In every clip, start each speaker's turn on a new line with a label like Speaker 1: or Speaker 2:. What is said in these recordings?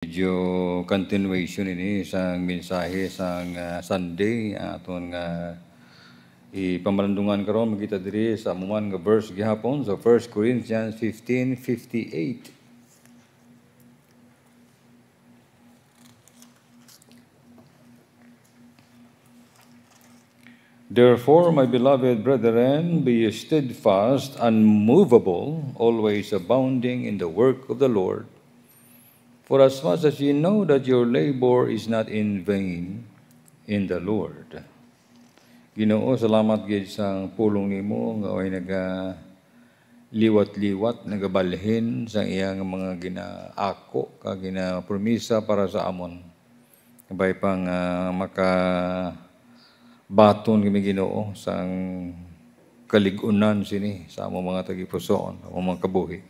Speaker 1: Medyo continuation ini sang mensahe sang Sunday aton nga ipamalandungan karon makita diri sa amuman nga verse gihapon sa 1 Corinthians 15:58. Therefore, my beloved brethren, be steadfast, unmovable, always abounding in the work of the Lord. For as much as you know that your labor is not in vain in the Lord. Ginoo, salamat gid sa pulong nimo nga way naga liwat-liwat nagabalhin sa iyang mga ginaako ka ginapromisa para sa amon. Kabay pang maka baton kami Ginoo sang kaligunan sini sa among mga tagipusoon, among mga kabuhi.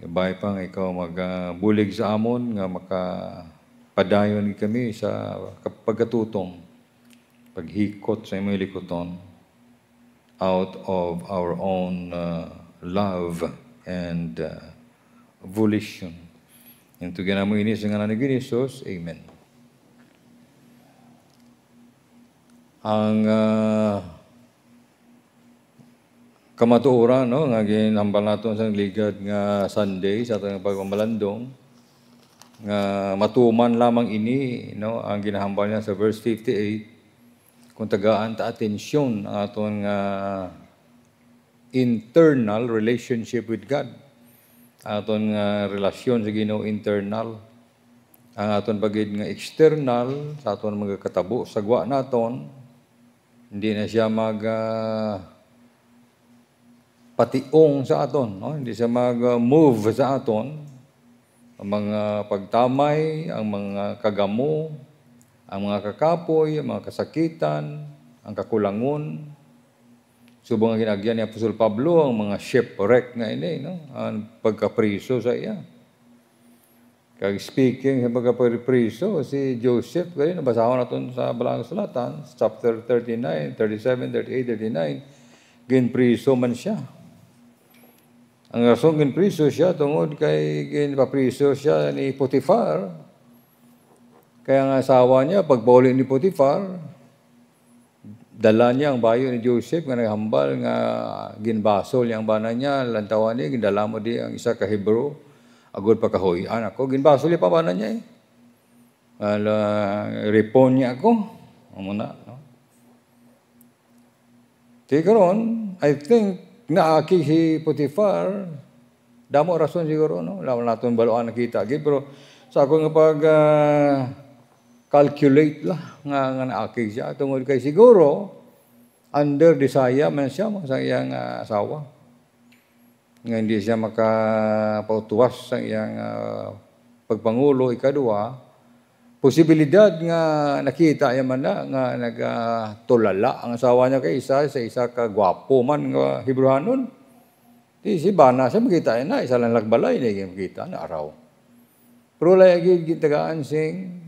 Speaker 1: Kabay pang ikaw magbulig sa amon nga makapadayon kami sa pagkatutong, paghikot sa imong likoton out of our own love and volition. Into ginamo ini sa ngalan ni Jesus, amen. Ang kamatuoran nga ginambal naton sa ligad nga Sunday sa atong pagmamalandong nga matuman lamang ini ang ginahambal niya sa verse 58 kung tagaan ta atensyon ang aton internal relationship with God, aton relasyon sa Ginoo internal, ang aton pagid nga external sa aton mga katabo sagwa naton. Hindi na siya pationg sa aton, hindi siya mag-move sa aton. Ang mga pagtamay, ang mga kagamo, ang mga kakapoy, ang mga kasakitan, ang kakulangon. Subong ang ginagyan ni Apostol Pablo, ang mga shipwreck nga ini, ang pagkapriso sa iya. Kag speaking sa pagkapriso, si Joseph, kaya nabasahon natin sa Balang Sulatan, chapter 39, 37, 38, 39, ginpriso man siya. Ang rason ginpriso siya, tungod kay ginpapriso siya ni Potiphar. Kaya ang asawa niya, pagbauli ni Potiphar, dala niya ang bayo ni Joseph, nga naghambal, nga ginbasol niya ang bana niya, lantawan niya, gindala mo di ang isa ka Hebrew, agod pa kahoy. Anak ko, ginbasol niya pa bana niya repon niya ako. Muna, Tikaron, I think, naaki si Potiphar, damo rason siguro, laman natin baluan nakita. Pero sa ako nga calculate lah, nga naaki siya. Tungod kay siguro, under desire man siya, sa iyang asawa. Nga hindi siya makapautuwas sa iyang pagpangulo, ikadua, posibilidad nga nakita yaman na nga nagatulala ang asawa niya kay isa, sa isa ka gwapo man nga Hebrewanon. Di si bana siya makita na, isa lang lagbalay na makita na araw. Pero lagi gitagaan sing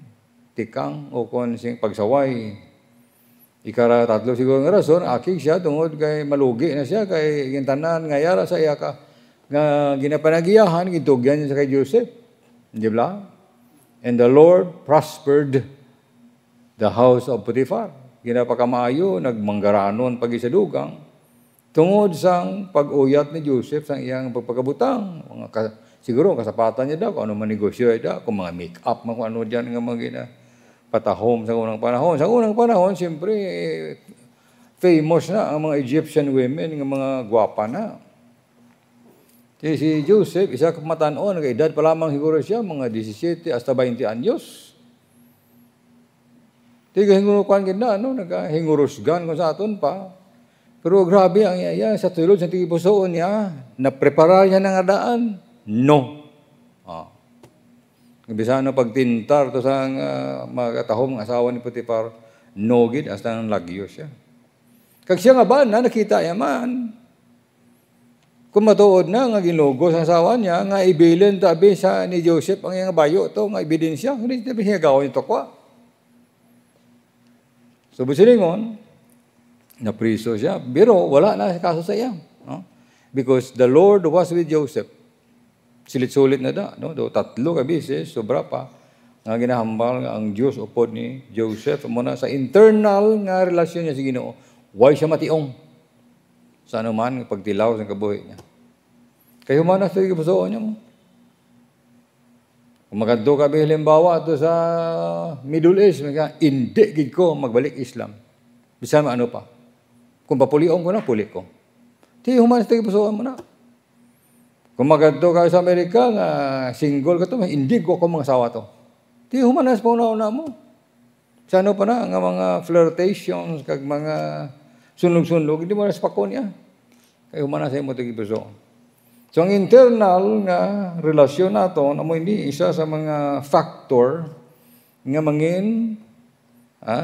Speaker 1: tikang o kon sing pagsaway. Ikara tatlo siguro nga rason, akig siya tungod kay malugi na siya kay gintanan nga yara sa iya ka nga ginapanagiyahan gitugyan niya sa kay Joseph. Di ba? And the Lord prospered the house of Potiphar. Ginapakamaayo, nagmanggaranon pag isa dugang tungod sang pag-uyat ni Joseph sang iyang pagpakabutang. Siguro kasapatan niya daw kung ano man negosyo daw, kung mga make-up, kung ano dyan nga mga patahom sa unang panahon. Sa unang panahon, siyempre, famous na ang mga Egyptian women, ng mga gwapa na. Si Joseph, isa kamatanon, nag-edad pa lamang siguro siya, mga 17 hasta 20 anyos. Tiga hingurukan gina, nag-hingurusgan kung sa aton pa. Pero grabe ang iya, sa tulod, sa tigipusoon niya, naprepara niya ng adaan. No. Bisa na pagtintar to sa mga katahom ng asawa ni Potiphar, nogid hasta nang lagyo siya. Kag siya nga ba na nakita yaman, kung matuod na nga ginugo sa asawa niya, nga ibilin tabi sa ni Joseph ang iyang bayo to, nga ebidensya, hindi tabi siya gawin ito kwa. So, busilingon, napriso siya, pero wala na kaso sa iya. Because the Lord was with Joseph. Silit-sulit na da, no? Do 3 ka beses, sobra pa. Nga ginahambal nga ang Dios upod ni Joseph muna sa internal nga relasyon niya sa Ginoo. Why siya mationg? Sa anuman pagtilaw sa kabuhi niya. Kaya humana sa ikipusoon niya mo. Kung magadto ka halimbawa to sa Middle East, hindi gid ko magbalik Islam. Bisan ano pa. Kung papulion ko na, puli ko. Di humana sa ikipusoon mo na. Kung magadto ka sa Amerika, nga single ka to, hindi ko mga asawa to. Di humana sa pauna-una mo. Sa ano pa na, nga mga flirtations, kag mga sunlog-sunlog, hindi mo na sa pakon niya. Kaya humana sa imo ito ikipusoon. So, ang internal nga relasyon nato, amo hindi isa sa mga factor nga mangin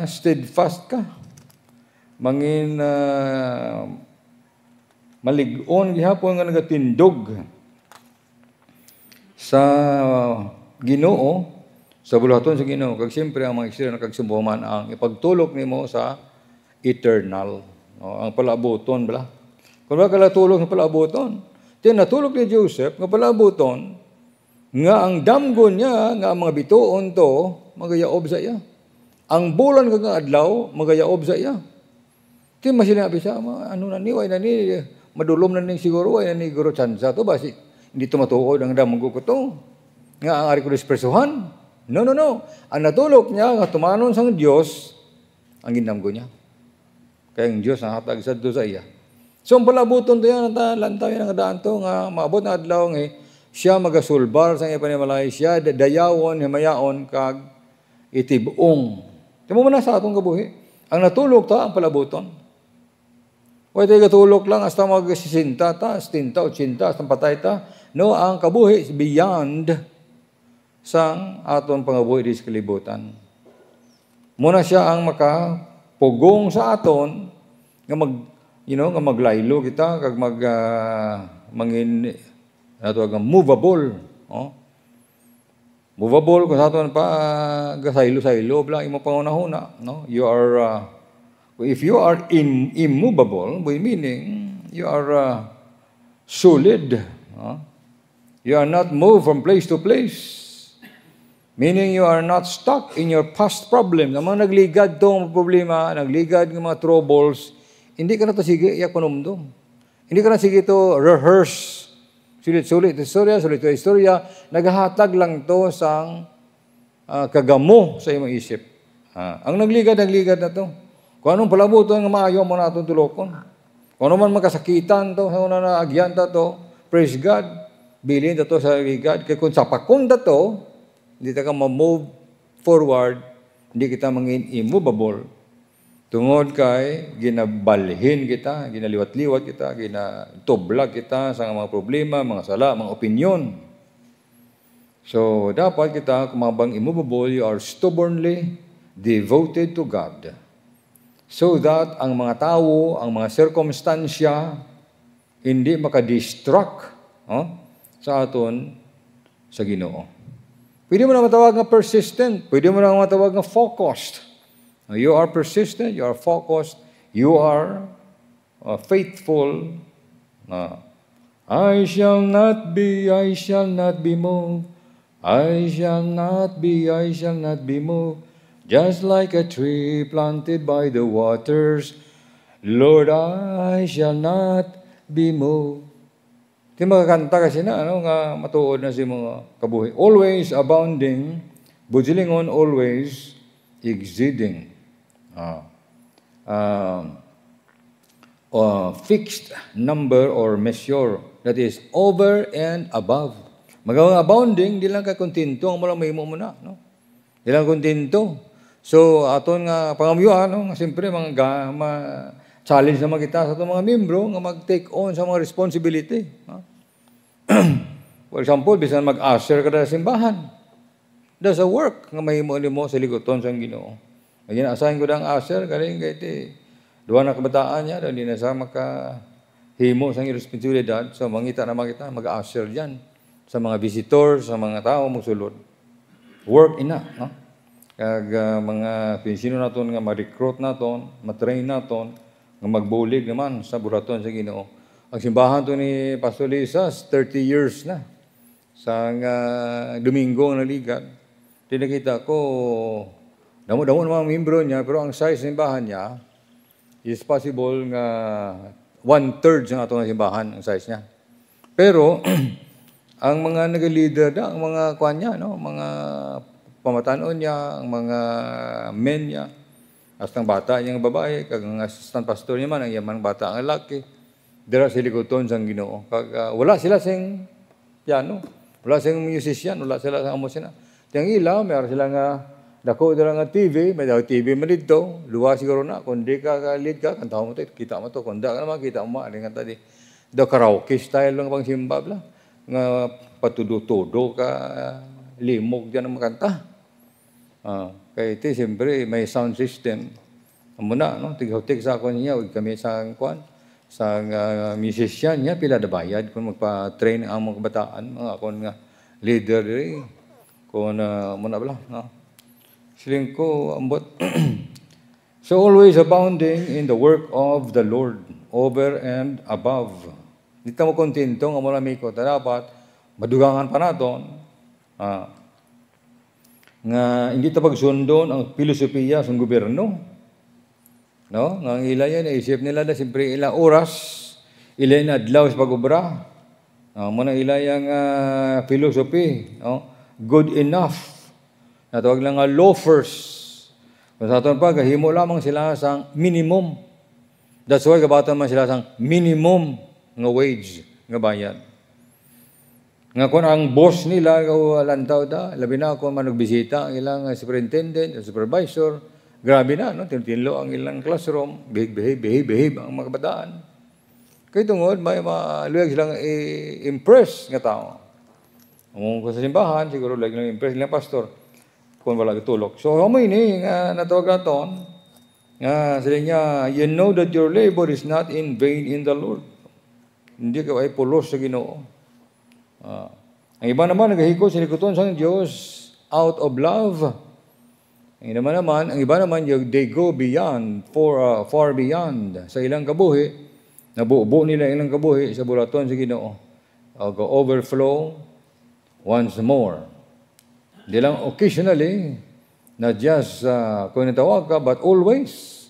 Speaker 1: steadfast ka. Mangin malig-on gihapon nga nagatindog sa Ginoo, sa bulaton sa Ginoo. Kag siyempre ang mga istorya nakagsumbuman ang ipagtulok nimo sa eternal. Ang palabuton bala. Kung ba kala tulok ng palabuton, natulog ni Joseph nga palabuton nga ang damgon niya nga ang mga bituon to magayaob sa iya. Ang bulan kag adlaw magayaob sa iya. Ti masinabi sa ano na ni way na ni madulom na ni siguro way na ni guro tsansa to basi hindi to matukod ang damgo ko to. Nga ang ari ko dispersuhan. No. Ang natulog niya nga tumanon sang Dios ang gindamgo niya. Kaya ang Dios ang hatag sadto sa iya. So, ang palabuton to yan, lantaw yan ang daan to, nga maabot na adlaw nga, siya magasulbar sa nga panimalay, siya dayawon, himayaon, kag itibong. Timo mo na sa atong kabuhi. Ang natulog ta, ang palabuton. Huwag tayo katulog lang, hasta mag-sisinta ta, 70, 80, hasta patay ta. No, ang kabuhi is beyond sang aton pangabuhi di sa kalibutan. Muna siya ang makapugong sa aton, nga nga maglaylo kita kag mangin natawag movable, movable kung sa aton pa gasaylo-saylo bla imo pangunahuna, no? You are if you are immovable, by meaning you are solid, you are not moved from place to place. Meaning you are not stuck in your past problem. Ang mga nagligad tong problema, nagligad ng mga troubles, hindi ka na ito sige iyak panumdum. Hindi ka na sige ito rehearse. Sulit-sulit istorya. Naghahatag lang to sa kagamo sa imong isip. Ang nagligad na to. Kung anong palabuton nga maayo mo na itong tulokon. Kung ano man makasakitan to, kung ano na agyan to, praise God. Bilin to sa ligad. Kaya kung sa pakunda to, hindi ka ma-move forward, hindi kita mangin immovable. Tungod kay ginabalhin kita, ginaliwat-liwat kita, ginatublag kita sa mga problema, mga sala, mga opinyon. So, dapat kita, kung mabang immovable, you are stubbornly devoted to God. So that ang mga tao, ang mga circumstansya, hindi makadistract sa aton sa Ginoo. Pwede mo na matawag na persistent, pwede mo na matawag na focused. You are persistent, you are focused, you are faithful. I shall not be moved. I shall not be moved. Just like a tree planted by the waters, Lord, I shall not be moved. Di makakanta kasi na, nga matuod na si mga kabuhi. Always abounding, bujilingon, always exceeding. Fixed number or measure, that is over and above. Magawang abounding, di lang ka kontento, ang malang mahimo mo na. No? Di lang kontento. So, aton nga pangamuyuan, nga siyempre, challenge naman kita sa itong mga membro nga mag-take on sa mga responsibility. For example, bisan mag-usher ka na sa simbahan. That's a work nga mahimo mo sa liguton sa Ginoo. Gina-assign ko na ang usher, galing kahit duwa na kabataan niya, hindi na sa makahimo sa responsibilidad. So, mangita naman kita, mag-usher dyan sa mga visitors, sa mga tao magsulod. Work ina, no? Kag mga pinsino naton nga ma-recruit naton, ma-train naton, nga magbulig naman sa buraton sa Ginoo. Ang simbahan to ni Pastor Lisas, 30 years na. sa Domingo ang naligat. Tinakita ko, damo-damo ng mga membro niya, pero ang size ng simbahan niya is possible nga 1/3 ng atong simbahan ang size niya. Pero ang mga nag-leader na, ang mga kuan niya, no, mga pamatanon niya, ang mga men niya, hasta ang bata niyang babae, kag ang assistant pastor niya man, ang yaman bata ang lalaki, dira sa likuton sang Ginoo. Kag wala sila sing piano, wala sing musician, wala sila sa amo sina. Tiyang ila, mayroon sila nga dako dira nga TV, may daw TV man dito, luwa siguro na, kung di ka lead ka, kantaw mo to, kita mo to, kung da ka naman, kita mo, alin nga tadi. Daw karaoke style lang pang simba, bla. Nga patudo-tudo ka, limog dyan ang makanta. Kaya ito, siyempre, may sound system. Amo na, no? Tig-tig sa ako niya, huwag kami sa kuan, sa musician niya, pila na bayad kung magpa-train ang mga kabataan, mga akong nga leader rin. Kung muna bala, no? Siling ko, ambot. So always abounding in the work of the Lord, over and above. Di mo kontento nga mula may ko, dapat madugangan pa naton. Nga hindi ta pagsundon ang filosofiya sa gobyerno. No? Nga ang ilaya na isip nila na siyempre ilang oras, ilay na adlaw sa pag-ubra. Muna ilayang philosophy, no? Good enough. Natawag lang nga loafers. Kung sa aton pa, kahimo lamang sila sa minimum. That's why kabatan man sila sa minimum nga wage, nga bayad. Nga kung ang boss nila, lantaw da, labi na kung manugbisita, ang ilang superintendent, supervisor, grabe na, no? Tinlo ang ilang classroom, behave ang mga kabataan. Kaya tungod, may maluwag silang impress nga tao. Kung sa simbahan, siguro like lang impress nilang pastor, kung wala itulog. So, amoy ni, nga natawag naton, nga sila niya, you know that your labor is not in vain in the Lord. Hindi ka ay pulos sa Ginoo. Ang iba naman, nagahiko sa likuton sa Diyos out of love. Ang iba naman, they go beyond, far beyond sa ilang kabuhi, nabuo nila ilang kabuhi sa bulaton sa Ginoo. Go overflow once more. Di lang occasionally, not just kung natawag ka, but always.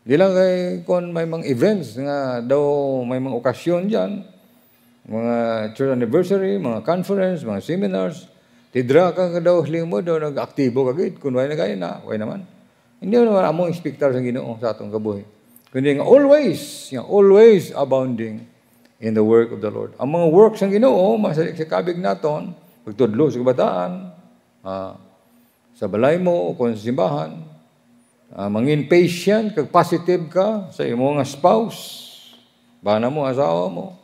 Speaker 1: Di lang kung may mga events nga daw may mga okasyon dyan, mga church anniversary, mga conference, mga seminars, tidra ka daw hiling mo, daw nag-aktibo ka gid, kung way na gaya na, way naman. Hindi naman among inspektar sa Ginoo sa atong kabuhi. Kundi nga always abounding in the work of the Lord. Ang mga works ng Ginoo, masalik sa kabig naton, pagtudlo sa kabataan, sa balay mo o kung sa simbahan, mangin patient, kag positive ka sa imong spouse, bana mo, asawa mo,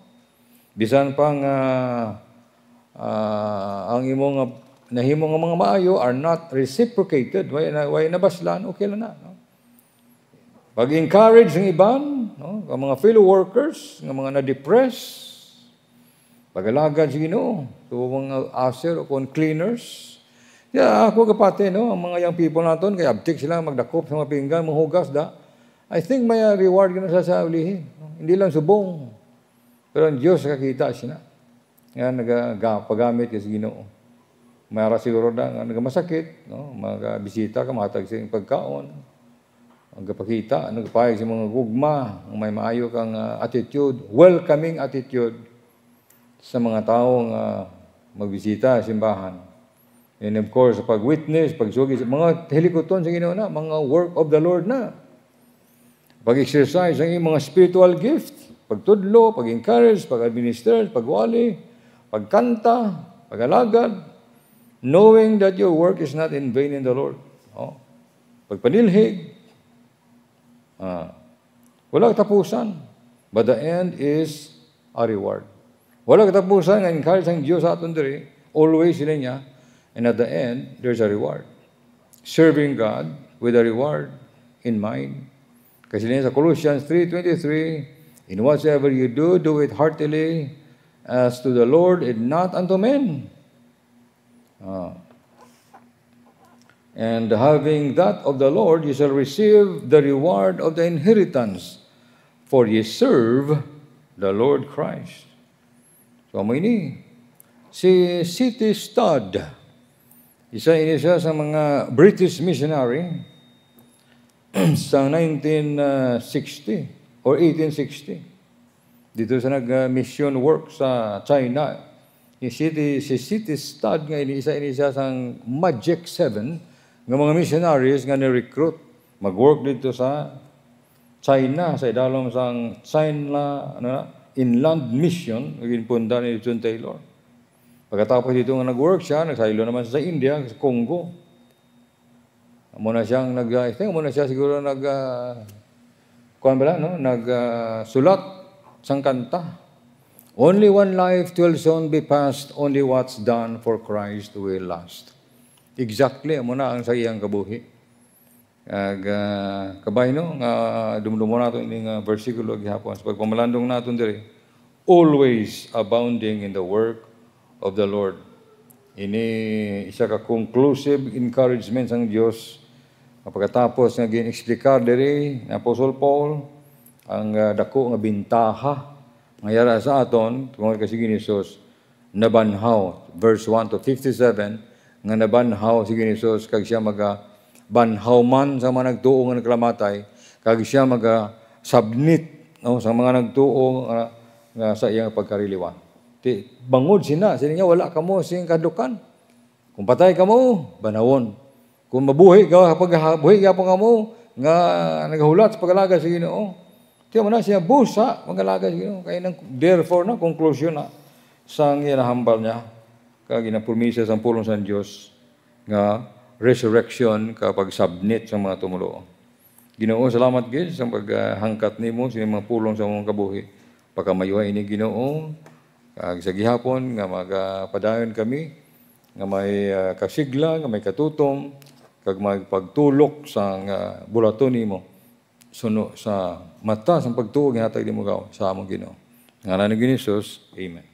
Speaker 1: bisan pang ang imong nahimo nga mga maayo are not reciprocated, way nabaslan, okay lang na. No? Pag-encourage ng iban, no? Ang mga fellow workers, ng mga na-depress, pag-alagad sa Ginoo, so mga usher o kung cleaners. Ako kapate, no? Ang mga young people naton, kaya abtik sila magdakop sa mga pinggan, manghugas da. I think may reward ka na sa ulihin. No? Hindi lang subong. Pero ang Diyos kakita siya na. Nga nagapagamit ka sa Ginoo. Mayara siguro na nga nagamasakit, no? Magabisita ka, matag sa pagkaon. Ang kapakita, nagpahig sa mga gugma, ang may maayo kang attitude, welcoming attitude sa mga taong magbisita sa simbahan. And of course, pag-witness, pagsugi, mga helikoton sa Ginoo na, mga work of the Lord na. Pag-exercise ang mga spiritual gift, pagtudlo, pag-encourage, pag-administer, pagwali, pagkanta, pag-alagad, knowing that your work is not in vain in the Lord. Pagpanilhig, wala katapusan, but the end is a reward. Wala katapusan, nga encourage ang Diyos sa aton diri, always sila niya, and at the end, there's a reward. Serving God with a reward in mind. Kasi sa Colossians 3:23, in whatsoever you do, do it heartily as to the Lord and not unto men. And having that of the Lord, you shall receive the reward of the inheritance, for ye serve the Lord Christ. So, may ni. Si C.T. Studd, isa sa mga British missionary sa 1960 or 1860. Dito sa nag-mission work sa China. Si C.T. Studd nga isa sang Magic 7 nga mga missionaries nga ni-recruit mag-work dito sa China sa idalom sang China Inland Mission ginpunda ni John Taylor. Pagkatapos dito nga nag-work siya, nagsaylo naman sa India, sa Congo. Muna siyang siguro nagsulat sang kanta. Only one life will soon be passed, only what's done for Christ will last. Exactly, muna ang sa iyang kabuhi. Kabay no, nga dumdumo nato ining versikulo gihapon sa pagpamalandong naton diri. Always abounding in the work of the Lord. Ini isa ka conclusive encouragement sang Dios. Pagkatapos nga gin-explicar diri ni Apostle Paul ang dako nga bintaha nga yara sa aton tungod kay Hesus nabanhaw verse 1 to 57 nga nabanhaw si Hesus kag siya banhaw man sa mga nagtuo nga naglamatay kag siya submit sa mga nagtuo nga sa iyang pagkariliwan. Bangod sina niya wala kamo sing kadukan. Kung patay kamo, banawon. Kung mabuhi ka pagbuhi gyapon kamo nga nagahulat sa pagalaga sa Ginoo. Tiyo man siya busa pagalaga sa Ginoo kay nang therefore na conclusion na sang ginahambal niya kag ginapurmisa sang pulong sa Dios nga resurrection kapag submit sa mga tumulo. Ginoo, salamat gid sa paghangkat nimo sa mga pulong sa mong kabuhi. Pagkamayo ini Ginoo kag sa gihapon nga magpadayon kami nga may kasigla, nga may katutom kag magpagtulok sa bulaton nimo suno sa mata sa pagtuo gihatag nimo sa among Ginoo. Ngalan ni Hesus, amen.